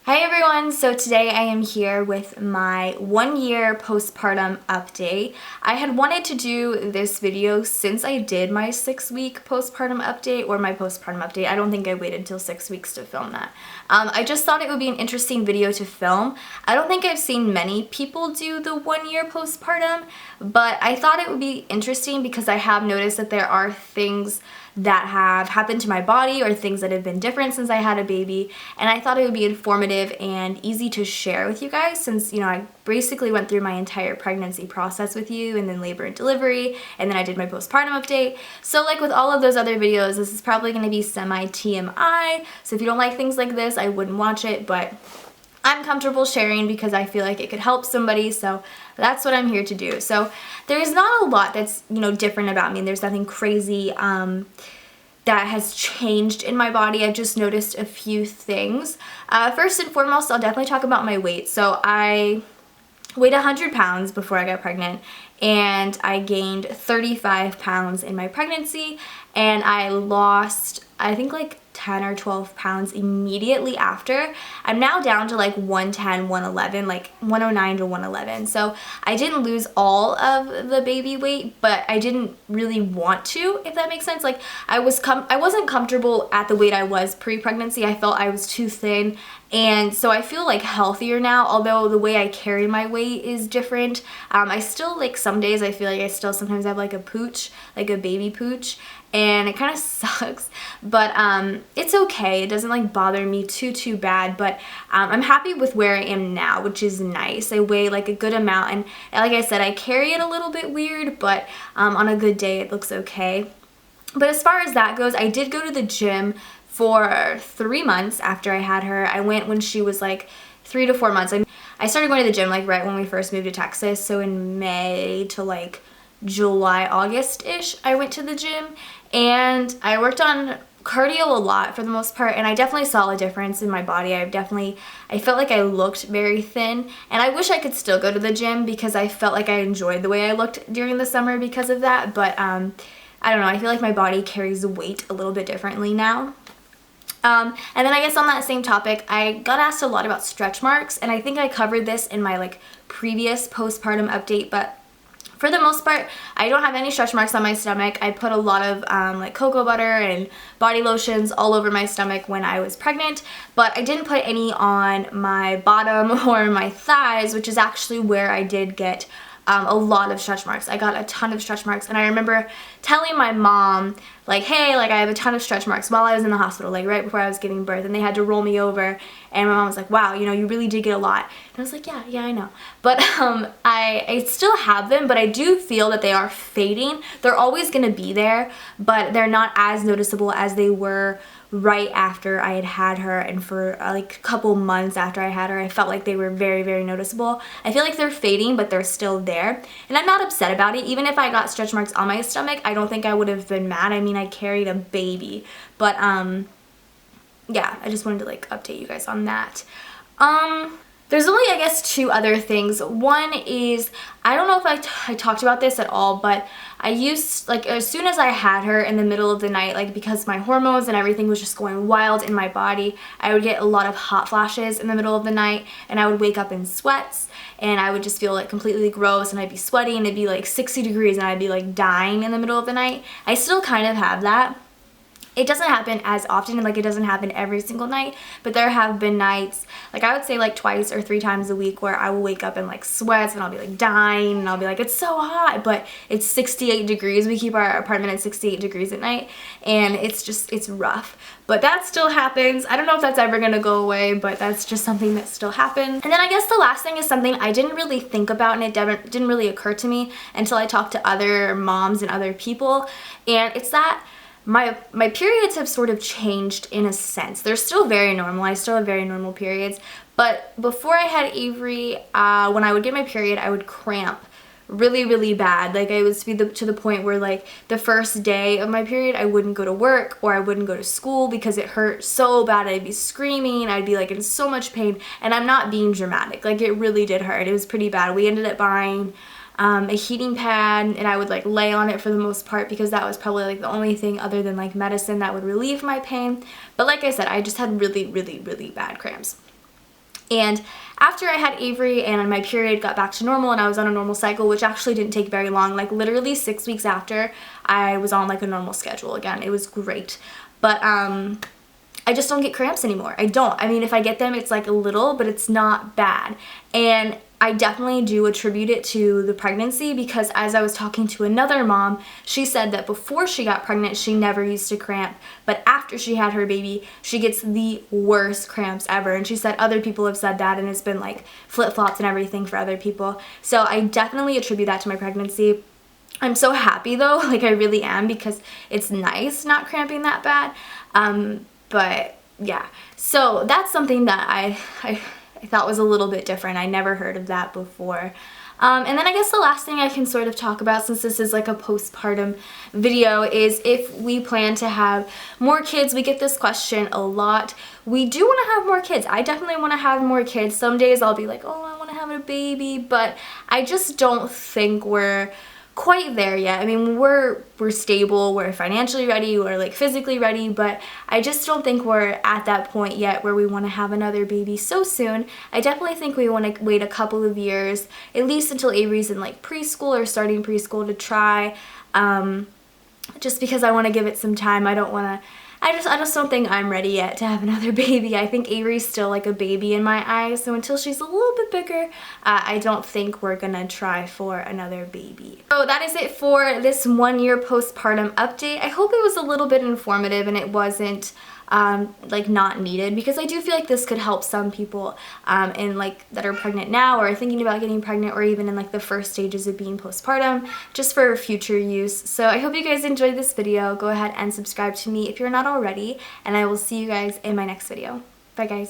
Hi everyone, so today I am here with my 1-year postpartum update. I had wanted to do this video since I did my 6-week postpartum update, or my postpartum update. I don't think I waited until 6 weeks to film that. I just thought it would be an interesting video to film. I don't think I've seen many people do the 1-year postpartum, but I thought it would be interesting because I have noticed that there are things that have happened to my body or things that have been different since I had a baby, and I thought it would be informative and easy to share with you guys since, you know, I basically went through my entire pregnancy process with you, and then labor and delivery, and then I did my postpartum update. So like with all of those other videos, this is probably going to be semi-TMI, so if you don't like things like this, I wouldn't watch it, but I'm comfortable sharing because I feel like it could help somebody, so that's what I'm here to do. So there's not a lot that's, you know, different about me. There's nothing crazy that has changed in my body. I've just noticed a few things. First and foremost, I'll definitely talk about my weight. So I weighed 100 pounds before I got pregnant, and I gained 35 pounds in my pregnancy, and I lost, I think, like 10 or 12 pounds immediately after. I'm now down to like 110, 111, like 109 to 111. So I didn't lose all of the baby weight, but I didn't really want to, if that makes sense. Like I wasn't comfortable at the weight I was pre-pregnancy. I felt I was too thin, and so I feel like healthier now, although the way I carry my weight is different. I still, like, some days I feel like I still sometimes have like a pooch, like a baby pooch, and it kind of sucks, but it's okay. It doesn't like bother me too bad, but I'm happy with where I am now, which is nice. I weigh like a good amount, and like I said, I carry it a little bit weird, but on a good day it looks okay. But as far as that goes, I did go to the gym for 3 months after I had her. I went when she was like 3 to 4 months. I started going to the gym like right when we first moved to Texas, so in May to like July, August-ish, I went to the gym, and I worked on cardio a lot for the most part, and I definitely saw a difference in my body. I felt like I looked very thin, and I wish I could still go to the gym because I felt like I enjoyed the way I looked during the summer because of that, but I don't know, I feel like my body carries weight a little bit differently now. And then I guess on that same topic, I got asked a lot about stretch marks, and I think I covered this in my like previous postpartum update, but for the most part, I don't have any stretch marks on my stomach. I put a lot of like cocoa butter and body lotions all over my stomach when I was pregnant, but I didn't put any on my bottom or my thighs, which is actually where I did get a lot of stretch marks. I got a ton of stretch marks, and I remember telling my mom, like, hey, like, I have a ton of stretch marks while I was in the hospital, like right before I was giving birth, and they had to roll me over, and my mom was like, wow, you know, you really did get a lot. And I was like, yeah, I know. But I still have them, but I do feel that they are fading. They're always gonna be there, but they're not as noticeable as they were right after I had her, and for like a couple months after I had her, I felt like they were very noticeable. I feel like they're fading, but they're still there, and I'm not upset about it. Even if I got stretch marks on my stomach, I don't think I would have been mad. I mean, I carried a baby, but yeah, I just wanted to like update you guys on that. There's only, I guess, 2 other things. One is, I don't know if I talked about this at all, but I used, like, as soon as I had her in the middle of the night, like, because my hormones and everything was just going wild in my body, I would get a lot of hot flashes in the middle of the night, and I would wake up in sweats, and I would just feel like completely gross, and I'd be sweaty, and it'd be like 60 degrees, and I'd be like dying in the middle of the night. I still kind of have that. It doesn't happen as often, and like it doesn't happen every single night, but there have been nights, like I would say like 2 or 3 times a week, where I will wake up in like sweats, and I'll be like dying, and I'll be like, it's so hot, but it's 68 degrees. We keep our apartment at 68 degrees at night, and it's rough. But that still happens. I don't know if that's ever gonna go away, but that's just something that still happens. And then I guess the last thing is something I didn't really think about, and it didn't really occur to me until I talked to other moms and other people, and it's that my periods have sort of changed in a sense. They're still very normal. I still have very normal periods. But before I had Avery, when I would get my period, I would cramp really bad. Like, I would be to the point where, like, the first day of my period, I wouldn't go to work or I wouldn't go to school because it hurt so bad. I'd be screaming. I'd be, like, in so much pain. And I'm not being dramatic. Like, it really did hurt. It was pretty bad. We ended up buying a heating pad, and I would like lay on it for the most part because that was probably like the only thing other than like medicine that would relieve my pain. But like I said, I just had really bad cramps. And after I had Avery and my period got back to normal and I was on a normal cycle, which actually didn't take very long, like literally 6 weeks after, I was on like a normal schedule again. It was great. But I just don't get cramps anymore. I don't. I mean, if I get them, it's like a little, but it's not bad. And I definitely do attribute it to the pregnancy, because as I was talking to another mom, she said that before she got pregnant, she never used to cramp, but after she had her baby, she gets the worst cramps ever. And she said other people have said that, and it's been like flip-flops and everything for other people. So I definitely attribute that to my pregnancy. I'm so happy though, like I really am, because it's nice not cramping that bad. But yeah, so that's something that I thought was a little bit different. I never heard of that before. And then I guess the last thing I can sort of talk about, since this is like a postpartum video, is if we plan to have more kids. We get this question a lot. We do want to have more kids. I definitely want to have more kids. Some days I'll be like, oh, I want to have a baby, but I just don't think we're quite there yet. I mean, we're stable, we're financially ready, we're like physically ready, but I just don't think we're at that point yet where we want to have another baby so soon. I definitely think we want to wait a couple of years, at least until Avery's in like preschool or starting preschool, to try, just because I want to give it some time. I just don't think I'm ready yet to have another baby. I think Avery's still like a baby in my eyes, so until she's a little bit bigger, I don't think we're gonna try for another baby. So that is it for this 1 year postpartum update. I hope it was a little bit informative and it wasn't like not needed, because I do feel like this could help some people in like that are pregnant now or thinking about getting pregnant, or even in like the first stages of being postpartum, just for future use. So I hope you guys enjoyed this video. Go ahead and subscribe to me if you're not already, and I will see you guys in my next video. Bye guys.